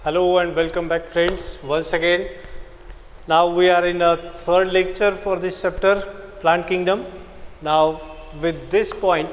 Hello and welcome back friends once again. Now we are in a third lecture for this chapter, Plant Kingdom. Now with this point,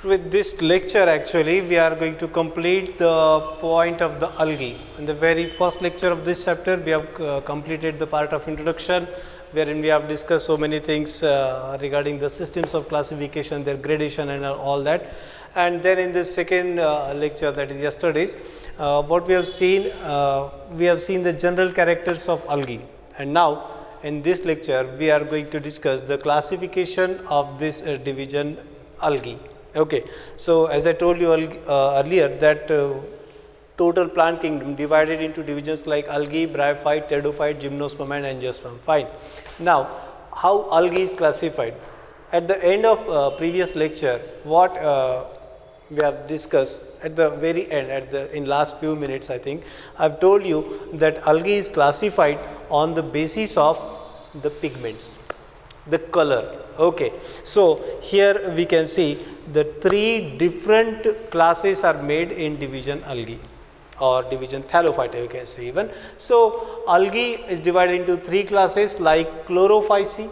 with this lecture actually we are going to complete the point of the algae. In the very first lecture of this chapter we have completed the part of introduction, wherein we have discussed so many things regarding the systems of classification, their gradation and all that. And then in this second lecture, that is yesterday's, what we have seen the general characters of algae. And now in this lecture we are going to discuss the classification of this division algae. Okay. So as I told you earlier that total plant kingdom divided into divisions like algae, bryophyte, pteridophyte, gymnosperm and angiosperm. Fine. Now how algae is classified? At the end of previous lecture, what we have discussed at the very end, in last few minutes I think, I have told you that algae is classified on the basis of the pigments, the color. Okay. So here we can see the three different classes are made in division algae or division thallophyta, you can say even. So algae is divided into three classes like chlorophyce,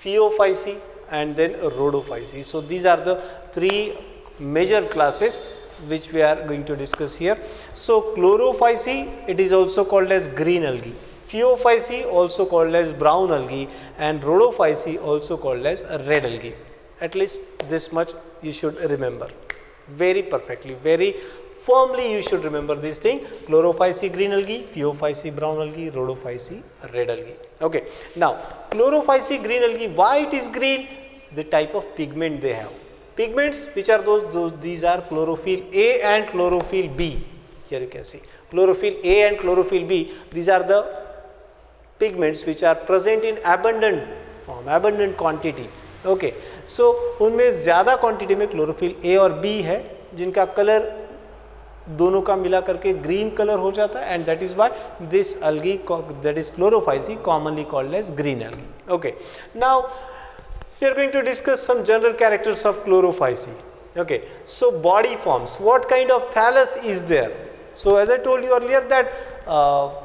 phaeophyce and then rhodophyce. So these are the three major classes which we are going to discuss here. So chlorophyce, it is also called as green algae, phaeophyce also called as brown algae and rhodophyce also called as red algae. At least this much you should remember very perfectly, very firmly you should remember this thing: chlorophyce green algae, phaeophyce brown algae, rhodophyce red algae. Okay. Now chlorophyce green algae, why it is green? The type of pigment they have. Pigments, which are these are chlorophyll A and chlorophyll B. Here you can see chlorophyll A and chlorophyll B. These are the pigments which are present in abundant form, abundant quantity. Okay. So उनमें ज़्यादा quantity में chlorophyll A और B है, जिनका color दोनों का मिला करके green color हो जाता है, and that is why this algae, that is chlorophyce, commonly called as green algae. Okay. Now we are going to discuss some general characters of chlorophyce. Okay. So body forms, what kind of thallus is there? So as I told you earlier that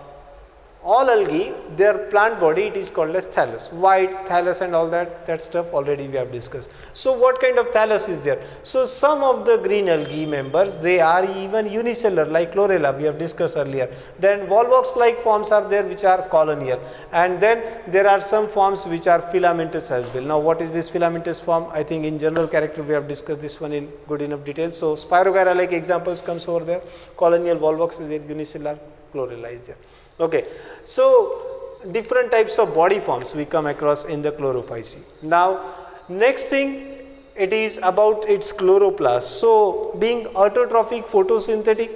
all algae, their plant body, it is called as thallus, white thallus and all that stuff already we have discussed. So what kind of thallus is there? So some of the green algae members, they are even unicellular like chlorella, we have discussed earlier. Then volvox like forms are there which are colonial, and then there are some forms which are filamentous as well. Now what is this filamentous form? I think in general character we have discussed this one in good enough detail. So Spirogyra like examples comes over there, colonial, volvox is there, unicellular, chlorella is there. Okay. So different types of body forms we come across in the chlorophyce. Now next thing, it is about its chloroplast. So being autotrophic, photosynthetic,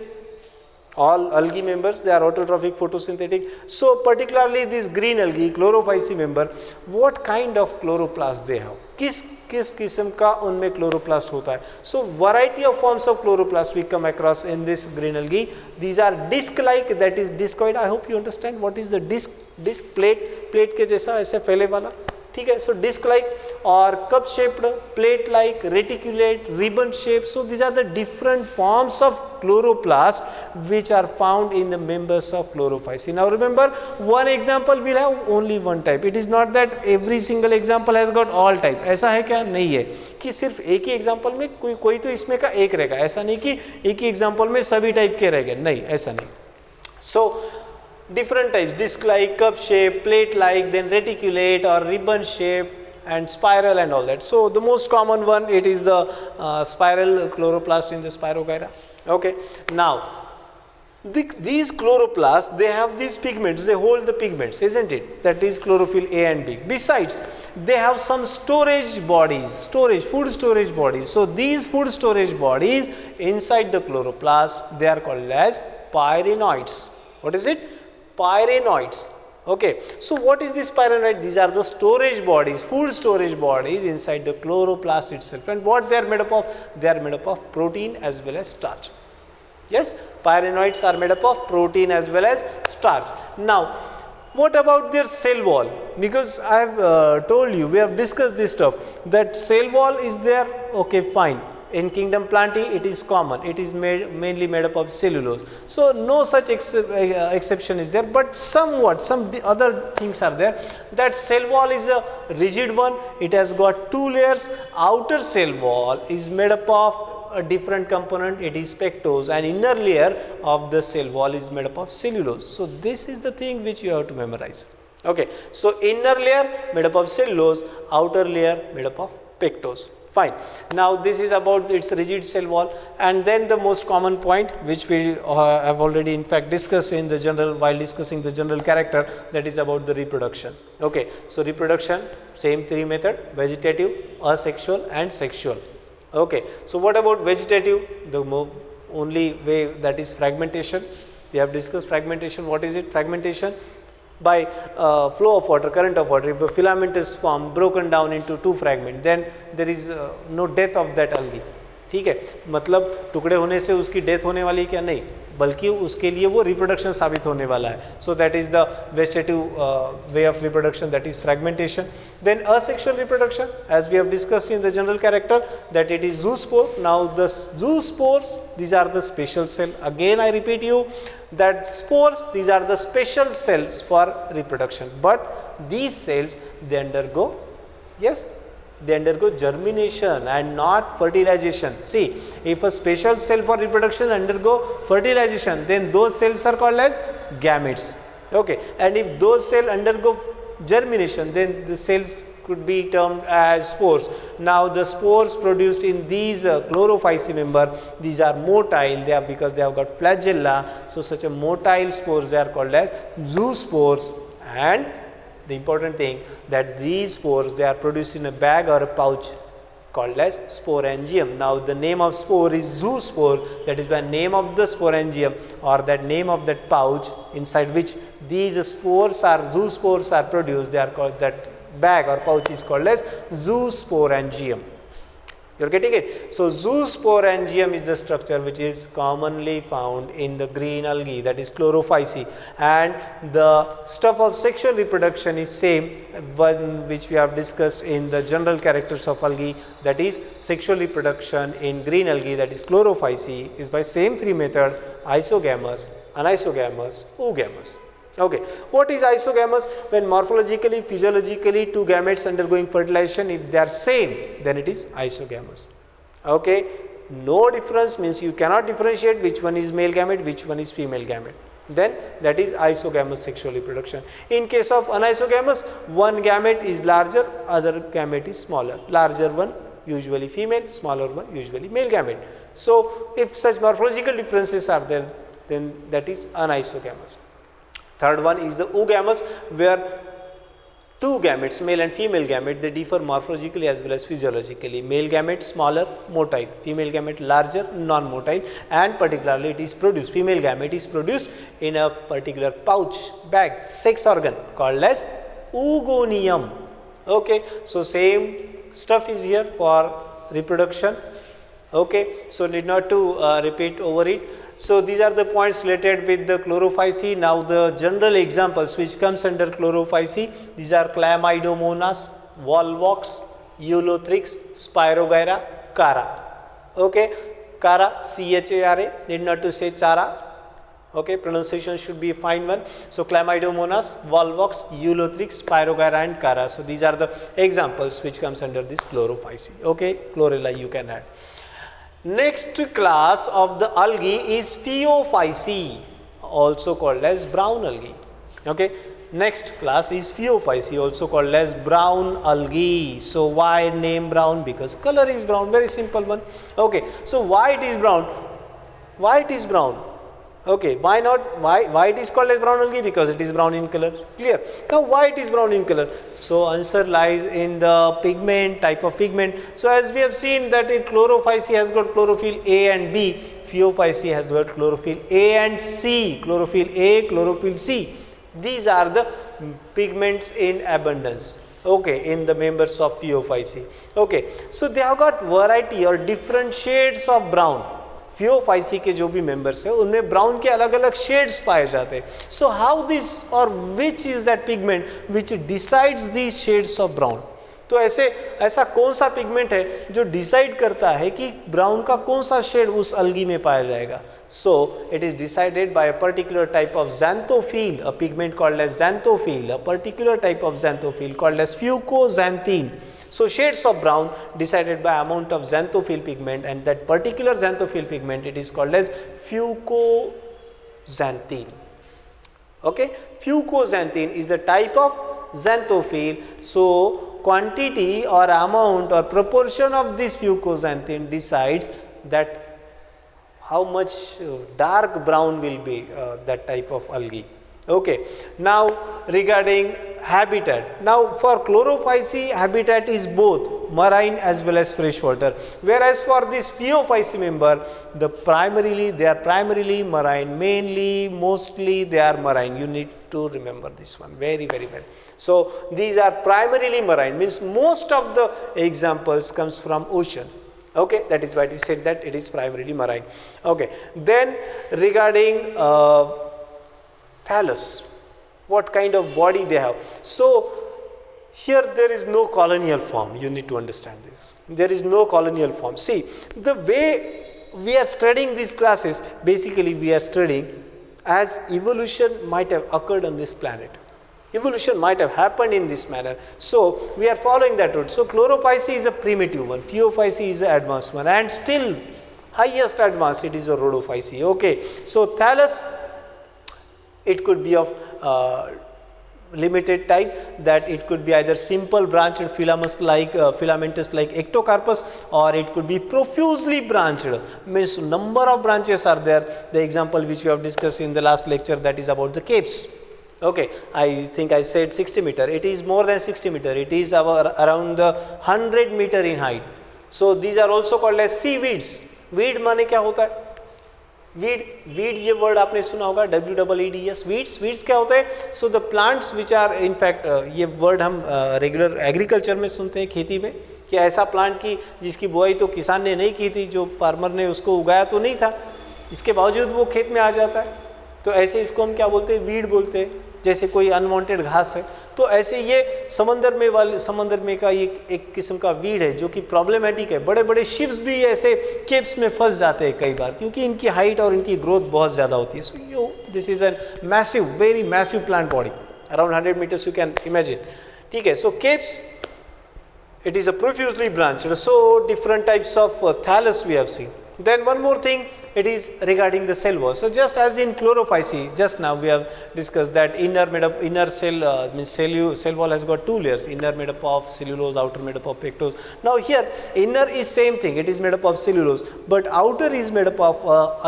all algae members, they are autotrophic, photosynthetic. So particularly this green algae, chlorophyce member, what kind of chloroplast they have? किस किस्म का उनमें chloroplast होता है? So variety of forms of chloroplast we come across in this green algae. These are disc-like, that is discoid. I hope you understand what is the disc plate के जैसा ऐसे फैले वाला, ठीक है. So disc like or cup shaped, plate like, reticulate, ribbon shape. So these are the different forms of chloroplast which are found in the members of chlorophyce. Now remember, one example will have only one type. It is not that every single example has got all type. ऐसा है क्या? नहीं है कि सिर्फ एक ही example में कोई तो इसमें का एक रहेगा. ऐसा नहीं कि एक ही एग्जाम्पल में सभी टाइप के रहेंगे, नहीं, ऐसा नहीं. So different types: disc like, cup shape, plate like, then reticulate or ribbon shape and spiral and all that. So the most common one, it is the spiral chloroplast in the Spirogyra. Okay. Now these chloroplasts, they have these pigments, they hold the pigments, isn't it? That is chlorophyll A and B. Besides, they have some storage bodies, food storage bodies. So these food storage bodies inside the chloroplast, they are called as pyrenoids. What is it? Pyrenoids. Okay. So what is this pyrenoid? These are the storage bodies, food storage bodies inside the chloroplast itself. And what they are made up of? They are made up of protein as well as starch. Yes, pyrenoids are made up of protein as well as starch. Now what about their cell wall? Because I have told you, we have discussed this stuff, that cell wall is there. Okay, fine. In kingdom Plantae, it is common. It is mainly made up of cellulose. So no such exception is there, but somewhat some other things are there. That cell wall is a rigid one. It has got two layers. Outer cell wall is made up of a different component. It is pectose, and inner layer of the cell wall is made up of cellulose. So this is the thing which you have to memorize. Okay. So inner layer made up of cellulose, outer layer made up of pectose. Fine. Now this is about its rigid cell wall, and then the most common point which we have already in fact discussed in the general, while discussing the general character, that is about the reproduction. Okay. So reproduction, same three method: vegetative, asexual and sexual. Okay. So what about vegetative? The only way, that is fragmentation. We have discussed fragmentation. What is it? Fragmentation by flow of water, current of water. If a filament is formed, broken down into two fragments, then there is no death of that algae. ठीक है, मतलब टुकड़े होने से उसकी death होने वाली क्या? नहीं, बल्कि उसके लिए वो रिप्रोडक्शन साबित होने वाला है. So that is the vegetative way of reproduction, that is fragmentation. Then asexual reproduction, as we have discussed in the general character, that it is zoospore. Now the zoospores, these are the special cell. Again I repeat you that spores, these are the special cells for reproduction, but these cells, they undergo, yes, they undergo germination and not fertilization. See, if a special cell for reproduction undergo fertilization, then those cells are called as gametes. Okay, and if those cells undergo germination, then the cells could be termed as spores. Now the spores produced in these chlorophyce member, these are motile, they are, because they have got flagella, so such a motile spores, they are called as zoospores. And the important thing, that these spores, they are produced in a bag or a pouch called as sporangium. Now the name of spore is zoospore, that is the name of the sporangium, or that name of that pouch inside which these spores are, zoospores are produced, they are called, that bag or pouch is called as zoosporangium. You are getting it? So zoosporangium is the structure which is commonly found in the green algae, that is chlorophyce, and the stuff of sexual reproduction is same one which we have discussed in the general characters of algae, that is sexual reproduction in green algae, that is chlorophyce, is by same three method: isogamous, anisogamous, oogamous. Okay, what is isogamous? When morphologically, physiologically two gametes undergoing fertilization, if they are same, then it is isogamous. Okay, no difference means you cannot differentiate which one is male gamete, which one is female gamete, then that is isogamous sexual reproduction. In case of anisogamous, one gamete is larger, other gamete is smaller. Larger one usually female, smaller one usually male gamete. So if such morphological differences are there, then that is anisogamous. Third one is the oogamous, where two gametes, male and female gamete, they differ morphologically as well as physiologically. Male gamete smaller, motile; female gamete larger, non-motile, and particularly it is produced, female gamete is produced in a particular pouch, bag, sex organ called as oogonium. Okay, so same stuff is here for reproduction. Okay, so need not to repeat over it. So these are the points related with the chlorophyce. Now the general examples which comes under chlorophyce, these are Chlamydomonas, Volvox, Eulothrix, Spirogyra, Chara. Okay, Chara, C-H-A-R-A, need not to say Chara. Okay, pronunciation should be a fine one. So Chlamydomonas, Volvox, Eulothrix, Spirogyra and Chara. So these are the examples which comes under this chlorophyce. Okay, chlorella you can add. Next class of the algae is Phaeophyce, also called as brown algae. Okay, next class is Phaeophyce, also called as brown algae. So why name brown? Because color is brown, very simple one. Okay, so why it is brown? Why it is brown? Okay, why not? Why it is called as brown algae? Because it is brown in color. Clear? Now why it is brown in color? So answer lies in the pigment, type of pigment. So as we have seen that chlorophyce has got chlorophyll A and B, Phaeophyce has got chlorophyll A and C, chlorophyll A, chlorophyll C. These are the pigments in abundance. Okay, in the members of Phaeophyce. Okay, so they have got variety or different shades of brown. Phaeophyce के जो भी members है उनमें brown के अलग अलग shades पाए जाते हैं. So how this or which is that pigment which decides these shades of brown? तो ऐसा कौन सा पिगमेंट है जो डिसाइड करता है कि ब्राउन का कौन सा शेड उस अलगी में पाया जाएगा? So it is decided by a particular type of xanthophyll, a pigment called as xanthophyll, a particular type of xanthophyll called as fucoxanthine. So shades of brown decided by amount of xanthophyll pigment, and that particular xanthophyll pigment, it is called as fucoxanthine. Okay, fucoxanthine is the type of xanthophyll. So quantity or amount or proportion of this fucoxanthine decides that how much dark brown will be that type of algae. Okay, now regarding habitat, now for Chlorophyceae habitat is both marine as well as freshwater, whereas for this Phaeophyceae member they are primarily marine, mainly mostly they are marine. You need to remember this one very well. So these are primarily marine, means most of the examples comes from ocean. Okay, that is why it is said that it is primarily marine. Okay, then regarding thallus, what kind of body they have? So here there is no colonial form. You need to understand this. There is no colonial form. See, the way we are studying these classes, basically we are studying as evolution might have occurred on this planet. Evolution might have happened in this manner. So we are following that route. So Chlorophyceae is a primitive one, Phaeophyceae is an advanced one, and still highest advanced it is a Rhodophyceae. Okay, so thallus, it could be of limited type, that it could be either simple branched filamentous like Ectocarpus, or it could be profusely branched, means number of branches are there. The example which we have discussed in the last lecture, that is about the capes. Okay, I think I said 60 meter, it is more than 60 meter, it is around the 100 meter in height. So these are also called as seaweeds. Weed माने क्या होता है? Weed ये word आपने सुना होगा, WEEDS, weeds क्या होते हैं? So the plants which are in fact ये word हम regular agriculture में सुनते हैं, खेती में, कि ऐसा प्लांट की जिसकी बुआई तो किसान ने नहीं की थी, जो फार्मर ने उसको उगाया तो नहीं था, इसके बावजूद वो खेत में आ जाता है, तो ऐसे इसको हम क्या बोलते हैं? वीड बोलते हैं, जैसे कोई अनवांटेड घास है। तो ऐसे ये समंदर में का एक किस्म का वीड है जो कि प्रॉब्लमेटिक है। बड़े बड़े शिप्स भी ऐसे केप्स में फंस जाते हैं कई बार, क्योंकि इनकी हाइट और इनकी ग्रोथ बहुत ज़्यादा होती है। So this is an massive, very massive plant body, around 100 meters you can imagine. ठीक है, so kelps, it is a profusely branched. So different types of thallus we have seen. Then one more thing, it is regarding the cell wall. So just as in Chlorophyceae, just now we have discussed that inner cell means cell wall has got two layers, inner made up of cellulose, outer made up of pectose. Now here inner is same thing, it is made up of cellulose, but outer is made up of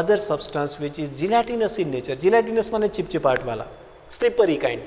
other substance which is gelatinous in nature. Gelatinous माने चिपचिपाहट वाला, slippery kind.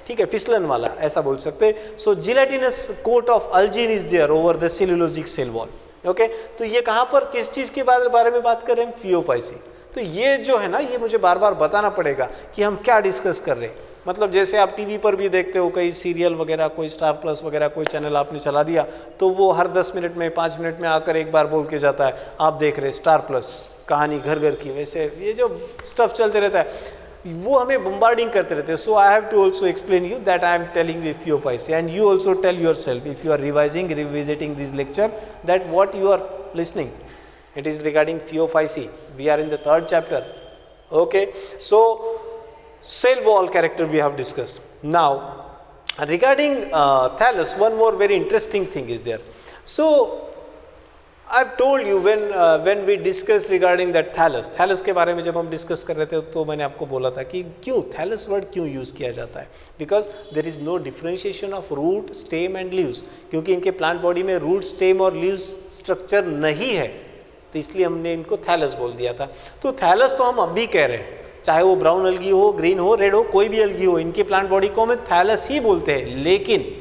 ठीक है, फिसलन वाला ऐसा बोल सकते हैं. So gelatinous coat of algin is there over the cellulosic cell wall. Okay, तो ये कहाँ पर किस चीज़ के बारे में बात कर रहे हैं? फियोफाइसी. तो ये जो है ना, ये मुझे बार बार बताना पड़ेगा कि हम क्या डिस्कस कर रहे हैं. मतलब जैसे आप टीवी पर भी देखते हो कई सीरियल वगैरह, कोई स्टार प्लस वगैरह कोई चैनल आपने चला दिया तो वो हर 10 मिनट में 5 मिनट में आकर एक बार बोल के जाता है आप देख रहे स्टार प्लस, कहानी घर घर की. वैसे ये जो स्टफ चलते रहता है वो हमें बम्बार्डिंग करते रहते हैं. So I have to also explain you that I am telling you Phaeophyceae and you also tell your self if you are revisiting this lecture that what you are listening. It is regarding Phaeophyceae. We are in the 3rd chapter. Okay, so cell wall character we have discussed. Now regarding thallus, one more very interesting thing is there. So I've told you when we discuss regarding that thallus के बारे में जब हम discuss कर रहे थे तो मैंने आपको बोला था कि क्यों thallus वर्ड क्यों यूज़ किया जाता है. Because there is no differentiation of root, stem and leaves. क्योंकि इनके प्लांट बॉडी में रूट, स्टेम और लीव्स स्ट्रक्चर नहीं है, तो इसलिए हमने इनको थैलस बोल दिया था. तो थैलस तो हम अभी कह रहे हैं, चाहे वो ब्राउन अलगी हो, ग्रीन हो, रेड हो, कोई भी अलगी हो, इनके प्लांट बॉडी को हम थैलस ही बोलते हैं. लेकिन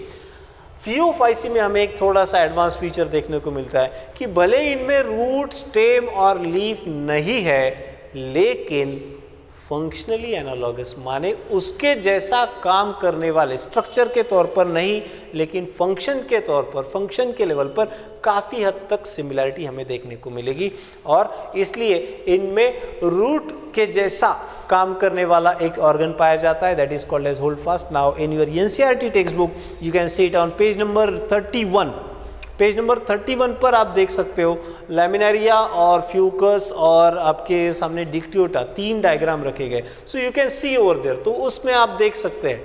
फियोफाइसी में हमें एक थोड़ा सा एडवांस फीचर देखने को मिलता है कि भले इनमें रूट, स्टेम और लीफ नहीं है, लेकिन फंक्शनली एनालॉगस माने उसके जैसा काम करने वाले, स्ट्रक्चर के तौर पर नहीं लेकिन फंक्शन के तौर पर, फंक्शन के लेवल पर काफ़ी हद तक सिमिलैरिटी हमें देखने को मिलेगी। और इसलिए इनमें रूट के जैसा काम करने वाला एक ऑर्गन पाया जाता है, that is called as holdfast. Now in your NCERT text book you can see it on page number 31। Page number 31 पर आप देख सकते हो लैमिनारिया और फ्यूकस और आपके सामने डिक्टियोटा, 3 डायग्राम रखे गए। So you can see over there, तो उसमें आप देख सकते हैं,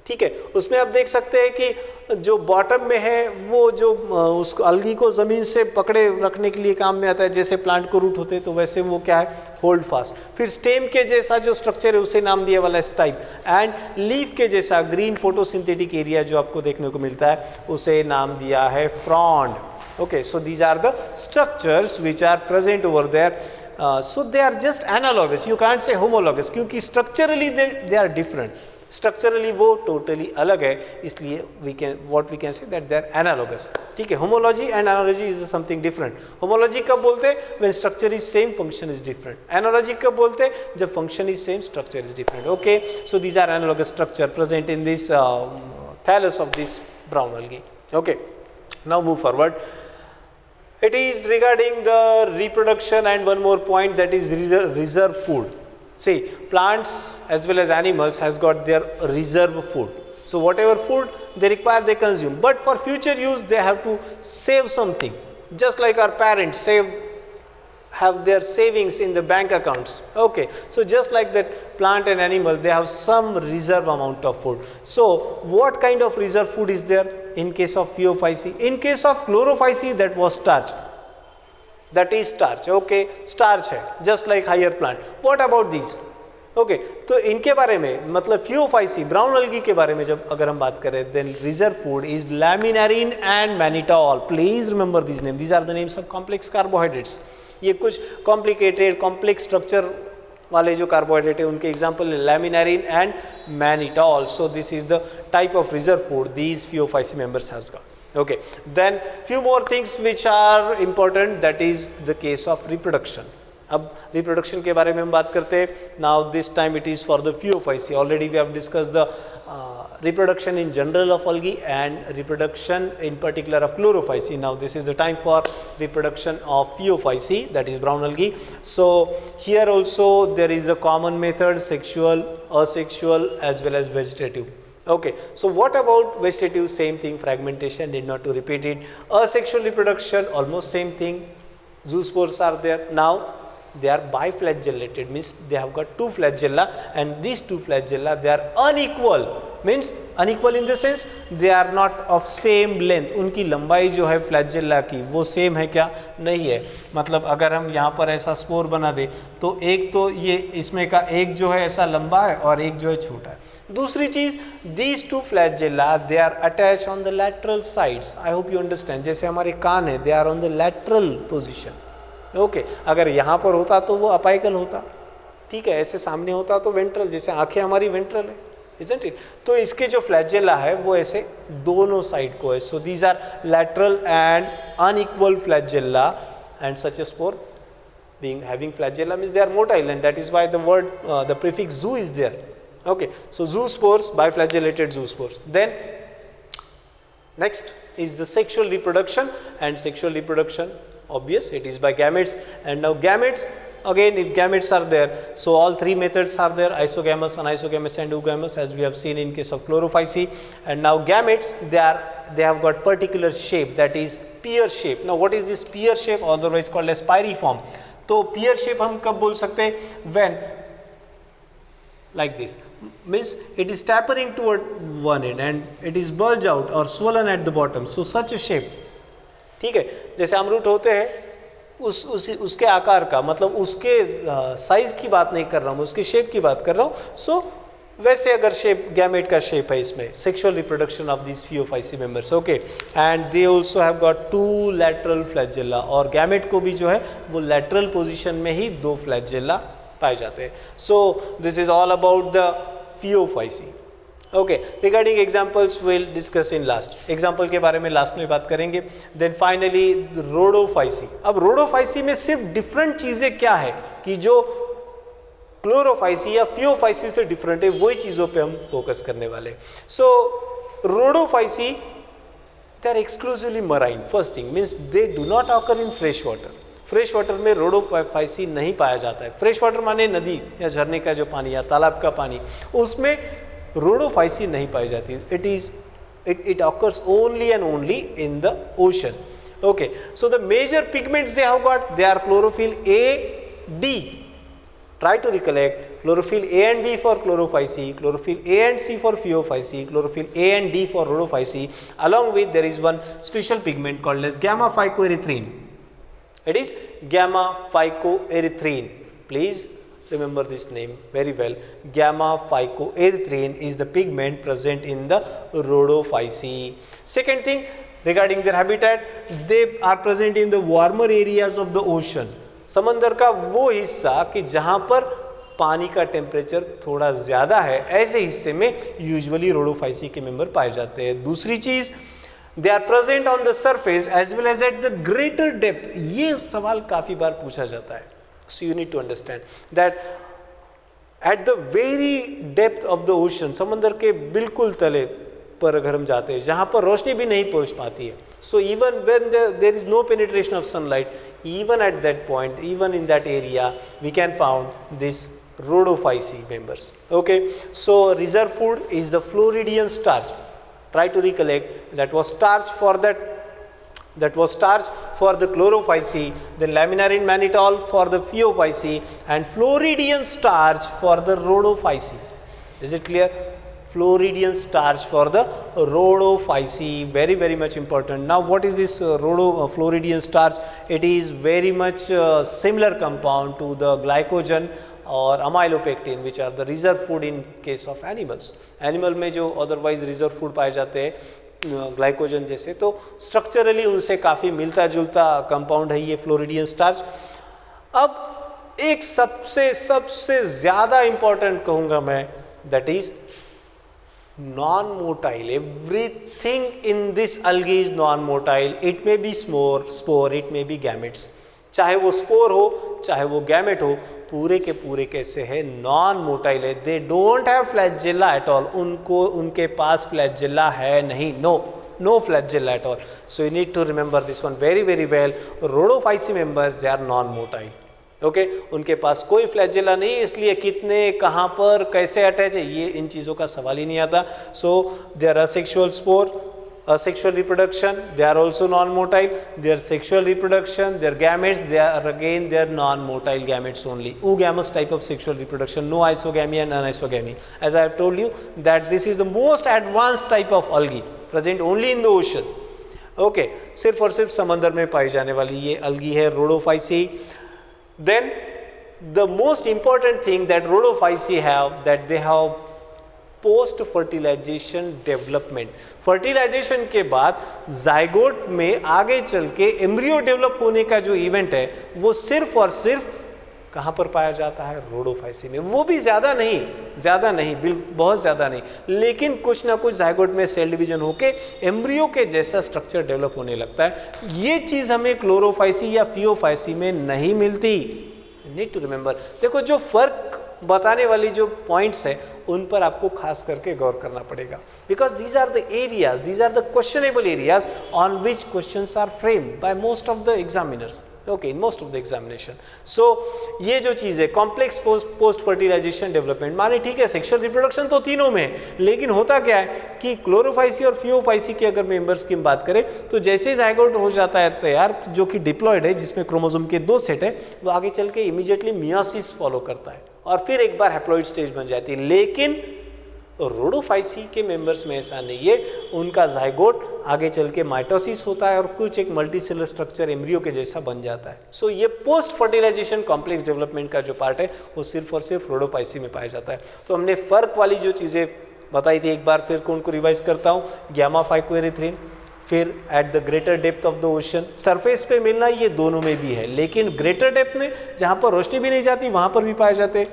ठीक है, उसमें आप देख सकते हैं कि जो बॉटम में है वो जो उस अलगी को ज़मीन से पकड़े रखने के लिए काम में आता है, जैसे प्लांट को रूट होते हैं तो वैसे वो क्या है, होल्ड फास्ट। फिर स्टेम के जैसा जो स्ट्रक्चर है उसे नाम दिया वाला स्टाइप, एंड लीफ के जैसा ग्रीन फोटोसिंथेटिक एरिया जो आपको देखने को मिलता है उसे नाम दिया है frond. Okay, so these are the structures which are present over there. So they are just analogous, you can't say homologous, क्योंकि structurally they are different, structurally वो टोटली अलग है, इसलिए we can say that they are analogous. ठीक है, homology and analogy is something different. Homology कब बोलते हैं, when structure is same function is different. Analogy कब बोलते हैं, जब function is same structure is different. Okay, so these are analogous structure present in this thallus of this brown algae. Okay, now move forward. It is regarding the reproduction and one more point, that is reserve food. See, plants as well as animals has got their reserve food. So whatever food they require they consume, but for future use they have to save something, just like our parents have their savings in the bank accounts. Okay, so just like that plant and animal, they have some reserve amount of food. So what kind of reserve food is there in case of Phaeophyce? In case of Chlorophyce, that was starch, that is starch. Okay, starch है just like higher plant. What about these? Okay, तो इनके बारे में मतलब Phaeophyce brown अलगी के बारे में जब अगर हम बात करें, then reserve food is laminarin and mannitol. Please remember this name, these are the names of complex carbohydrates. ये कुछ कॉम्प्लिकेटेड कॉम्प्लेक्स स्ट्रक्चर वाले जो कार्बोहाइड्रेट है उनके example laminarin and mannitol. So this is the type of reserve food these Phaeophyce members has got. Okay, then few more things which are important, that is the case of reproduction. अब reproduction के बारे में हम बात करते हैं. Now this time it is for the Phaeophyce. Already we have discussed the reproduction in general of algae and reproduction in particular of Chlorophyce. Now this is the time for reproduction of Phaeophyce, that is brown algae. So here also there is a common method, sexual, asexual as well as vegetative. Okay, so what about vegetative? Same thing, fragmentation, need not to repeat it. Asexual reproduction, almost same thing. Zoospores are there. Now they are biflagellated, means they have got 2 flagella, and these 2 flagella they are unequal, means unequal in the sense they are not of same length. उनकी लंबाई जो है flagella की वो same है क्या, नहीं है. मतलब अगर हम यहाँ पर ऐसा स्पोर बना दे तो एक तो ये इसमें का एक जो है ऐसा लंबा है और एक जो है छोटा है. दूसरी चीज, these 2 flagella they are attached on the lateral sides. I hope you understand. जैसे हमारे कान है, they are on the lateral position. Okay, अगर यहाँ पर होता तो वो अपाइकल होता, ठीक है, ऐसे सामने होता तो वेंट्रल, जैसे आंखें हमारी वेंट्रल है, isn't it? तो इसके जो फ्लैजेला है वो ऐसे दोनों साइड को है. So these are lateral and unequal flagella, and such a spore being having flagella means they are motile, and that is why the word the prefix zoo is there. Okay, so zoospores, biflagellated zoospores. Then next is the sexual reproduction, and sexual reproduction obvious, it is by gametes. And now gametes, again if gametes are there, so all 3 methods are there, isogamous, anisogamous and oogamous, as we have seen in case of Chlorophyce. And now gametes, they have got particular shape, that is pear shape. Now what is this pear shape, otherwise called as pyriform? तो pear shape हम कब बोल सकते हैं, when like this, means it is tapering toward one end and it is bulged out or swollen at the bottom. So such a shape, ठीक है, जैसे अमरूद होते हैं उसके आकार का, मतलब उसके साइज की बात नहीं कर रहा हूँ, उसके शेप की बात कर रहा हूँ. सो वैसे अगर शेप गैमेट का शेप है इसमें, sexual reproduction of this Phaeophyce members. Okay, and they also have got 2 lateral flagella, और गैमेट को भी जो है वो लैटरल पोजीशन में ही 2 फ्लैजेला पाए जाते हैं. So this is all about the Phaeophyce. Okay, regarding examples will discuss in last. Example के बारे में लास्ट में बात करेंगे. Then finally Rhodophyce. अब Rhodophyce में सिर्फ डिफरेंट चीज़ें क्या है कि जो क्लोरोफाइसी या फियोफाइसी से डिफरेंट है, वही चीज़ों पे हम फोकस करने वाले। So Rhodophyceae they are exclusively marine, first thing means they do not occur in fresh water. Fresh water में रोडोफाइसी नहीं पाया जाता है। फ्रेश वाटर माने नदी या झरने का जो पानी या तालाब का पानी, उसमें रोडोफाइसी नहीं पाई जाती। it occurs only and only in the ocean. Okay, so the major pigments they have got, they are chlorophyll A, D. Try to recollect chlorophyll A and B for chlorophycy, chlorophyll A and C for pheophycy, chlorophyll A and D for rhodophycy. Along with there is one special pigment called as gamma phycoerythrin. It is gamma phycoerythrin. Please remember this name very well. Gamma phycoerythrin is the pigment present in the rhodophycy. Second thing regarding their habitat, they are present in the warmer areas of the ocean. समंदर का वो हिस्सा कि जहाँ पर पानी का temperature थोड़ा ज़्यादा है, ऐसे हिस्से में यूजुअली रोडोफाइसी के मेंबर पाए जाते हैं। दूसरी चीज़, they are present on the surface as well as at the greater depth. ये सवाल काफ़ी बार पूछा जाता है। So you need to understand that at the very depth of the ocean, समंदर के बिल्कुल तले पर अगर हम जाते हैं जहाँ पर रोशनी भी नहीं पहुँच पाती है, so even when there is no penetration of sunlight, even at that point, even in that area, we can found this rhodophycy members. Okay, so reserve food is the Floridian starch. Try to recollect that was starch for the chlorophycy, then laminarin mannitol for the pheophycy, and Floridian starch for the rhodophycy. Is it clear? Floridian starch for the rhodophycy, very very much important. Now what is this Floridian starch? It is very much similar compound to the glycogen और amylopectin, which are the reserve food in case of animals. Animal में जो otherwise reserve food पाए जाते हैं glycogen जैसे, तो structurally उनसे काफ़ी मिलता जुलता कंपाउंड है ये फ्लोरिडियन स्टार्च। अब एक सबसे ज़्यादा इंपॉर्टेंट कहूँगा मैं, that is non motile. Everything in this algae is non motile. It may be spore, it may be gametes. चाहे वो स्पोर हो चाहे वो गैमेट हो, पूरे के पूरे कैसे है, नॉन मोटाइल है। They don't have flagella at all. उनके पास फ्लैजेला है नहीं, no flagella at all. So you need to remember this one very very well. Rhodophyceae members they are non motile. Okay, उनके पास कोई फ्लैजेला नहीं, इसलिए कितने कहाँ पर कैसे अटैच है ये इन चीज़ों का सवाल ही नहीं आता। So they are asexual spore, asexual reproduction, they are also non-motile. Their sexual reproduction, their gametes, they are non-motile gametes only. Oogamous type of sexual reproduction, no isogamy and anisogamy. As I have told you that this is the most advanced type of algae present only in the ocean. Okay, सिर्फ और सिर्फ समंदर में पाई जाने वाली ये algae है rhodophycy. Then the most important thing that rhodophycy have, that they have post fertilization development. Fertilization के बाद जाइगोट में आगे चल के एम्ब्रियो डेवलप होने का जो इवेंट है वो सिर्फ और सिर्फ कहाँ पर पाया जाता है, रोडोफाइसी में। वो भी ज़्यादा नहीं, बहुत ज़्यादा नहीं, लेकिन कुछ ना कुछ जाइगोट में सेल डिवीजन होके एम्ब्रियो के जैसा स्ट्रक्चर डेवलप होने लगता है। ये चीज़ हमें क्लोरोफाइसी या फियोफाइसी में नहीं मिलती। Need to remember. देखो, जो फर्क बताने वाली जो पॉइंट्स हैं उन पर आपको खास करके गौर करना पड़ेगा, because these are the areas, these are the questionable areas on which questions are framed by most of the examiners. Okay, in most of the examination. So ये जो चीज़ है कॉम्प्लेक्स पोस्ट फर्टिलाइजेशन डेवलपमेंट, माने ठीक है sexual reproduction तो तीनों में है, लेकिन होता क्या है कि क्लोरोफाइसी और फियोफाइसी के अगर मेंबर्स की बात करें तो जैसे जाइगोट हो जाता है तैयार, जो कि डिप्लॉयड है जिसमें क्रोमोसोम के 2 सेट है, वो आगे चल के इमीडिएटली मियोसिस फॉलो करता है और फिर एक बार हैप्लॉइड स्टेज बन जाती है। लेकिन रोडोफाइसी के मेंबर्स में ऐसा नहीं है, उनका जाइगोट आगे चल के माइटोसिस होता है और कुछ एक मल्टीसेलुलर स्ट्रक्चर एम्ब्रियो के जैसा बन जाता है। सो ये पोस्ट फर्टिलाइजेशन कॉम्प्लेक्स डेवलपमेंट का जो पार्ट है वो सिर्फ और सिर्फ रोडोफाइसी में पाया जाता है। तो हमने फर्क वाली जो चीज़ें बताई थी, एक बार फिर उनको रिवाइज करता हूँ। गैमा फाइकोएरिथ्रिन, फिर eight the greater depth of the ocean, surface पे मिलना ये दोनों में भी है, लेकिन ग्रेटर डेप्थ में जहाँ पर रोशनी भी नहीं जाती वहाँ पर भी पाए जाते।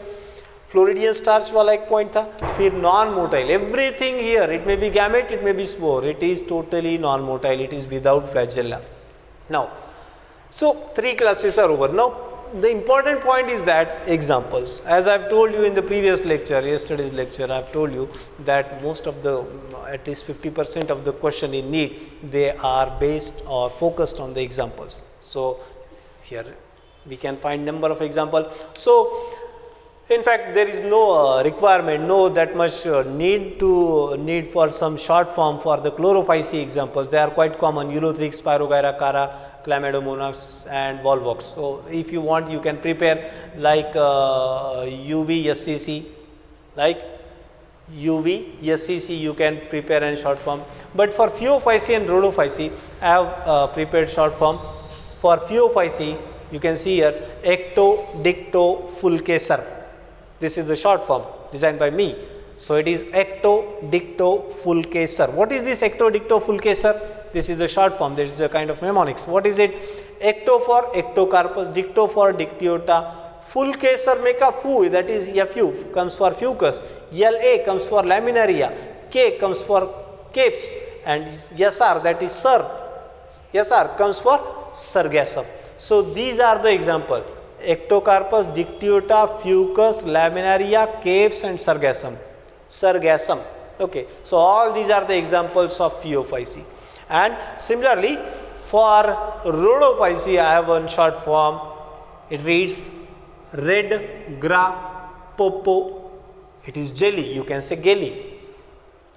फ्लोरिडियन स्टार्च वाला एक पॉइंट था। फिर non motile, everything here, it may be gamete, it may be spore, it is totally non motile, it is without flagella. Now so 3 classes are over. Now the important point is that examples, as I've told you in the previous lecture, yesterday's lecture, I've told you that most of the at least 50% of the question in NEET, they are based or focused on the examples. So here we can find number of example. So in fact there is no requirement, no that much need for some short form for the chlorophyce examples. They are quite common: Ulothrix, Spirogyra, Cara, Chlamydomonas and Volvox. So if you want, you can prepare like UV SCC, like UV SCC you can prepare in short form. But for Phaeophyce and Rhodophyce, I have prepared short form. For Phaeophyce, you can see here Ectodictofulcaser. This is the short form designed by me. So it is Ectodictofulcaser. What is this Ectodictofulcaser? This is the short form. This is a kind of mnemonics. What is it? Ecto for Ectocarpus, Dicto for Dictyota, Fulcaser make a Fu, that is Fu comes for Fucus, La comes for Laminaria, K comes for Capes, and Yasar, that is Sir, Yasar comes for Sargassum. So these are the example: Ectocarpus, Dictyota, Fucus, Laminaria, Capes and Sargassum. Sargassum. Okay. So all these are the examples of Phaeophyce. And similarly for Rhodophyce, I have one short form. It reads Red Gra Popo. It is jelly. You can say gelly.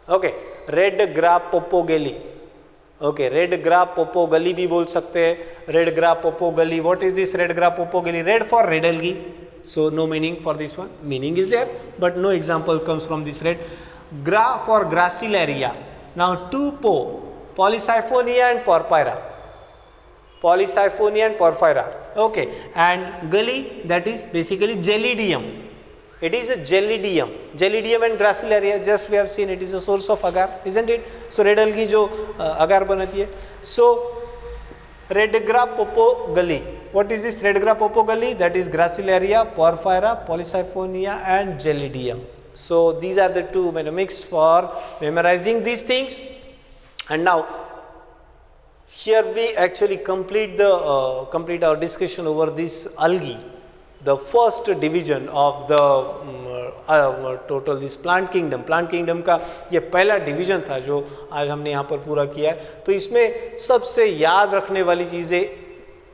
Okay. Red Gra Popo gelly. Okay. Red Gra Popo gully bhi bol sakte hai. Red Gra Popo gully. What is this Red Gra Popo gully? Red for red algae. So no meaning for this one. Meaning is there, but no example comes from this red. Gra for Gracilaria. Now two po, Polysiphonia and Porphyra. Polysiphonia and Porphyra. Okay. And gully, that is basically Gelidium. It is a Gelidium. Gelidium and Gracilaria, just we have seen, it is a source of agar, isn't it? So red algae jo agar banati hai. So Red Gra Popo gully. What is this Red Gra Popo gully? That is Gracilaria, Porphyra, Polysiphonia and Gelidium. So these are the two mnemonics for memorizing these things. And now here we actually complete our discussion over this algae, the first division of the total this plant kingdom का ये पहला division था जो आज हमने यहाँ पर पूरा किया है. तो इसमें सबसे याद रखने वाली चीज़ें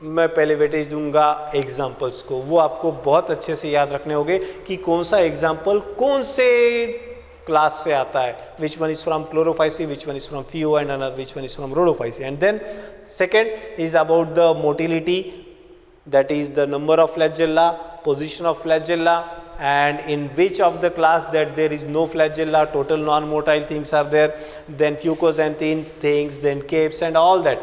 मैं पहले वेटेज दूंगा एग्जाम्पल्स को. वो आपको बहुत अच्छे से याद रखने होंगे कि कौन सा एग्जाम्पल कौन से क्लास से आता है. Which one is from Chlorophyceae, which one is from Phaeo and another which one is from Rhodophyceae. And then second is about the motility, that is the number of flagella, position of flagella, and in which of the class that there is no flagella, total non-motile things are there, then fucoxanthin things, then capes and all that.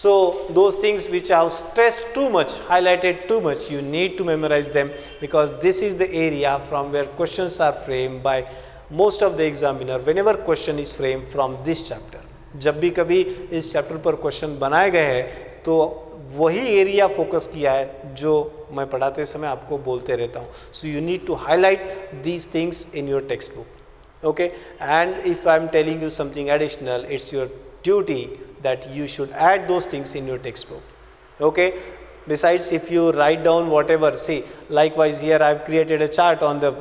So those things which I have stressed too much, highlighted too much, you need to memorize them, because this is the area from where questions are framed by most of the examiner whenever question is framed from this chapter. जब भी कभी इस chapter पर question बनाए गए हैं तो वही एरिया फोकस किया है जो मैं पढ़ाते समय आपको बोलते रहता हूँ. So you need to highlight these things in your text book. Okay. And if I am telling you something additional, it's your duty that you should add those things in your text book. Okay. Besides, if you write down whatever, see, likewise here I have created a chart on the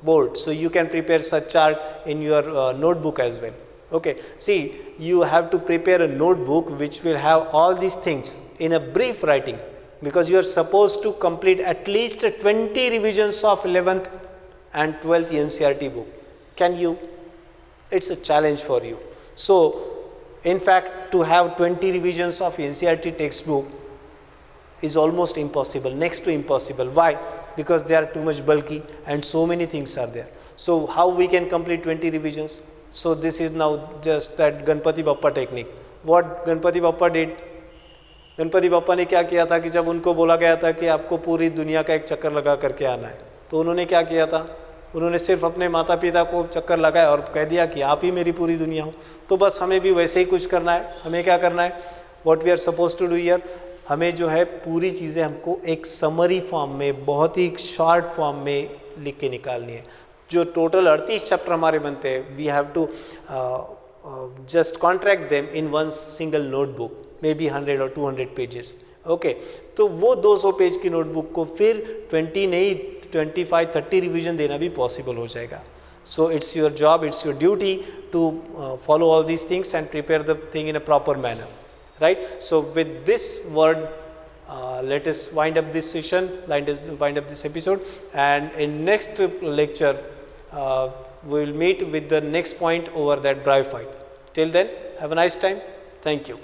board, so you can prepare such chart in your notebook as well. Okay. See, you have to prepare a notebook which will have all these things in a brief writing, because you are supposed to complete at least 20 revisions of 11th and 12th NCERT book. Can you? It's a challenge for you. So in fact, to have 20 revisions of NCERT textbook is almost impossible, next to impossible. Why? Because they are too much bulky and so many things are there. So how we can complete 20 revisions? So this is now just that Ganpati Bappa technique. What Ganpati Bappa did? Ganpati Bappa ने क्या किया था कि जब उनको बोला गया था कि आपको पूरी दुनिया का एक चक्कर लगा करके आना है, तो उन्होंने क्या किया था? उन्होंने सिर्फ अपने माता पिता को चक्कर लगाया और कह दिया कि आप ही मेरी पूरी दुनिया हो. तो बस हमें भी वैसे ही कुछ करना है. हमें क्या करना है? What we are suppose to do here, हमें जो है पूरी चीज़ें हमको एक समरी फॉर्म में, बहुत ही शॉर्ट फॉर्म में लिख के निकालनी है. जो टोटल 38 चैप्टर हमारे बनते हैं, we have to just contract them in one single notebook, maybe 100 or 200 pages. Okay तो वो 200 पेज की नोटबुक को फिर 20 नहीं 25-30 रिवीजन देना भी पॉसिबल हो जाएगा. So it's your job, it's your duty to follow all these things and prepare the thing in a proper manner, right? So with this word, let us wind up this session, wind up this episode, and in next lecture we will meet with the next point over that BRIVE fight. Till then, have a nice time. Thank you.